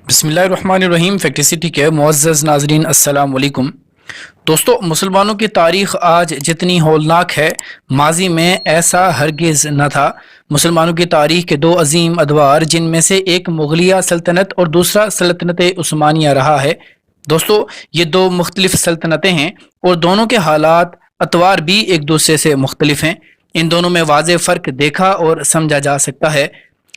बिस्मिल्लाहिर्रहमानिर्रहीम। Fact city के मुअज़्ज़ज़ नाज़रीन अस्सलाम वालेकुम। दोस्तों, मुसलमानों की तारीख़ आज जितनी हौलनाक है, माजी में ऐसा हरगिज़ न था। मुसलमानों की तारीख़ के दो अजीम अदवार, जिनमें से एक मुग़लिया सल्तनत और दूसरा सल्तनत उस्मानिया रहा है। दोस्तों, ये दो मुख्तलिफ सल्तनतें हैं और दोनों के हालात अतवार भी एक दूसरे से मुख्तलिफ हैं। इन दोनों में वाज़ेह फ़र्क देखा और समझा जा सकता है।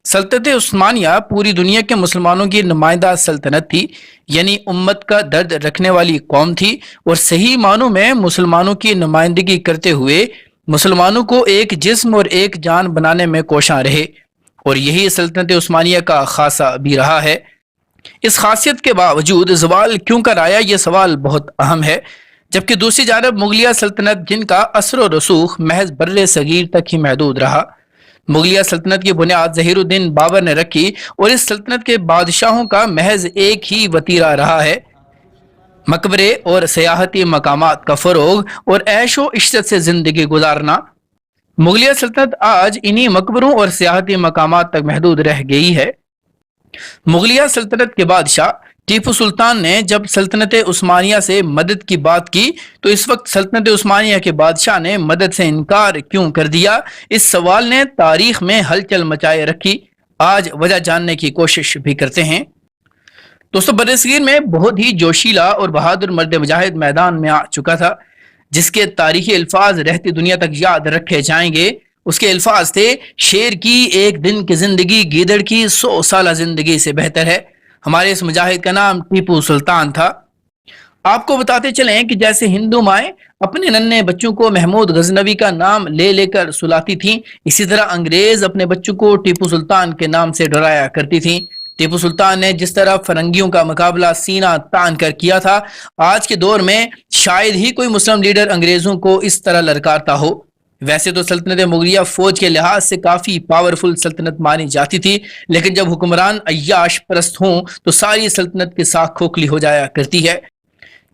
सल्तनत उस्मानिया पूरी दुनिया के मुसलमानों की नुमाइंदा सल्तनत थी, यानी उम्मत का दर्द रखने वाली कौम थी और सही मानों में मुसलमानों की नुमाइंदगी करते हुए मुसलमानों को एक जिस्म और एक जान बनाने में कोशां रहे। और यही सल्तनत उस्मानिया का खासा भी रहा है। इस खासियत के बावजूद ज़वाल क्यों कर आया, ये सवाल बहुत अहम है। जबकि दूसरी जानब मुगलिया सल्तनत, जिनका असर व रसूख महज बर्रे सगीर तक ही महदूद रहा। मुगलिया सल्तनत की बुनियाद ज़हीरुद्दीन बाबर ने रखी और इस सल्तनत के बादशाहों का महज एक ही वतीरा रहा है, मकबरे और सयाहती मकामात का फ़रोग और ऐशो इश्रत से ज़िंदगी गुजारना। मुगलिया सल्तनत आज इन्हीं मकबरों और सयाहती मकामात तक महदूद रह गई है। मुगलिया सल्तनत के बादशाह टीपू सुल्तान ने जब सल्तनत उस्मानिया से मदद की बात की, तो इस वक्त सल्तनत उस्मानिया के बादशाह ने मदद से इनकार क्यों कर दिया? इस सवाल ने तारीख में हलचल मचाए रखी। आज वजह जानने की कोशिश भी करते हैं। दोस्तों, बरसगीर में बहुत ही जोशीला और बहादुर मर्द मुजाहिद मैदान में आ चुका था, जिसके तारीखी अल्फाज रहती दुनिया तक याद रखे जाएंगे। उसके अल्फाज थे, शेर की एक दिन की जिंदगी गीदड़ की 100 साल जिंदगी से बेहतर है। हमारे इस मुजाहिद का नाम टीपू सुल्तान था। आपको बताते चलें कि जैसे हिंदू माएँ अपने नन्हे बच्चों को महमूद गजनवी का नाम ले लेकर सुलाती थीं, इसी तरह अंग्रेज अपने बच्चों को टीपू सुल्तान के नाम से डराया करती थीं। टीपू सुल्तान ने जिस तरह फरंगियों का मुकाबला सीना तान कर किया था, आज के दौर में शायद ही कोई मुस्लिम लीडर अंग्रेजों को इस तरह ललकारता हो। वैसे तो सल्तनत मुगलिया फौज के लिहाज से काफी पावरफुल सल्तनत मानी जाती थी, लेकिन जब हुक्मरान अय्याश परस्त हों तो सारी सल्तनत की साख खोखली हो जाया करती है।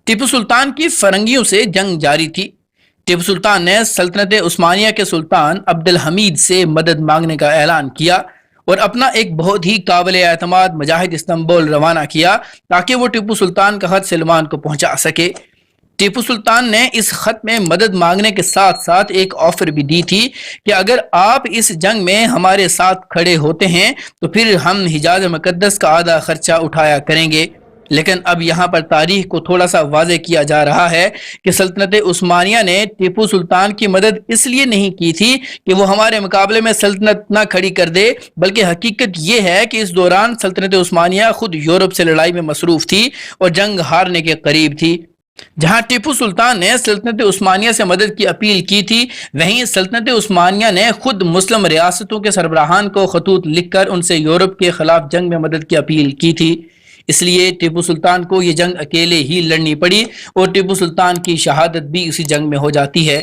टीपू सुल्तान की फरंगियों से जंग जारी थी। टीपू सुल्तान ने सल्तनत उस्मानिया के सुल्तान अब्दुल हमीद से मदद मांगने का ऐलान किया और अपना एक बहुत ही काबिल एतमाद मुजाहिद इस्तांबुल रवाना किया, ताकि वो टीपू सुल्तान का खत सलमान को पहुंचा सके। टीपू सुल्तान ने इस खत में मदद मांगने के साथ साथ एक ऑफर भी दी थी कि अगर आप इस जंग में हमारे साथ खड़े होते हैं तो फिर हम हिजाज मुकद्दस का आधा खर्चा उठाया करेंगे। लेकिन अब यहाँ पर तारीख को थोड़ा सा वाज़ेह किया जा रहा है कि सल्तनत उस्मानिया ने टीपू सुल्तान की मदद इसलिए नहीं की थी कि वो हमारे मुकाबले में सल्तनत ना खड़ी कर दे, बल्कि हकीकत ये है कि इस दौरान सल्तनत उस्मानिया खुद यूरोप से लड़ाई में मसरूफ थी और जंग हारने के करीब थी। जहां टीपू सुल्तान ने सल्तनत उस्मानिया से मदद की अपील की थी, वहीं सल्तनत उस्मानिया ने खुद मुस्लिम रियासतों के सरबराहान को खतूत लिखकर उनसे यूरोप के खिलाफ जंग में मदद की अपील की थी। इसलिए टीपू सुल्तान को ये जंग अकेले ही लड़नी पड़ी और टीपू सुल्तान की शहादत भी उसी जंग में हो जाती है।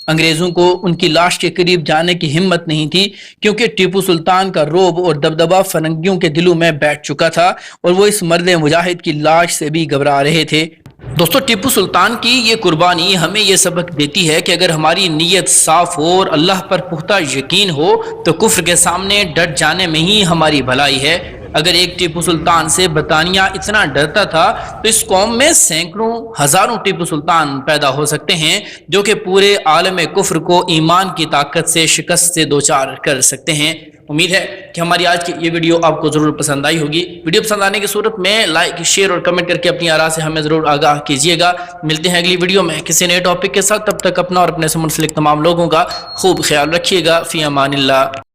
अंग्रेजों को उनकी लाश के करीब जाने की हिम्मत नहीं थी, क्योंकि टीपू सुल्तान का रोब और दबदबा फरंगियों के दिलों में बैठ चुका था और वो इस मर्द मुजाहिद की लाश से भी घबरा रहे थे। दोस्तों, टीपू सुल्तान की ये कुर्बानी हमें ये सबक देती है कि अगर हमारी नीयत साफ हो और अल्लाह पर पुख्ता यकीन हो तो कुफ्र के सामने डट जाने में ही हमारी भलाई है। अगर एक टीपू सुल्तान से बरतानिया इतना डरता था, तो इस कौम में सैकड़ों हजारों टीपू सुल्तान पैदा हो सकते हैं, जो कि पूरे आलम कुफ्र को ईमान की ताकत से शिकस्त से दोचार कर सकते हैं। उम्मीद है कि हमारी आज की ये वीडियो आपको ज़रूर पसंद आई होगी। वीडियो पसंद आने की सूरत में लाइक, शेयर और कमेंट करके अपनी आरा से हमें ज़रूर आगाह कीजिएगा। मिलते हैं अगली वीडियो में किसी नए टॉपिक के साथ। तब तक अपना और अपने से मुंसलिक तमाम लोगों का खूब ख्याल रखिएगा। फ़ी अमानिल्लाह।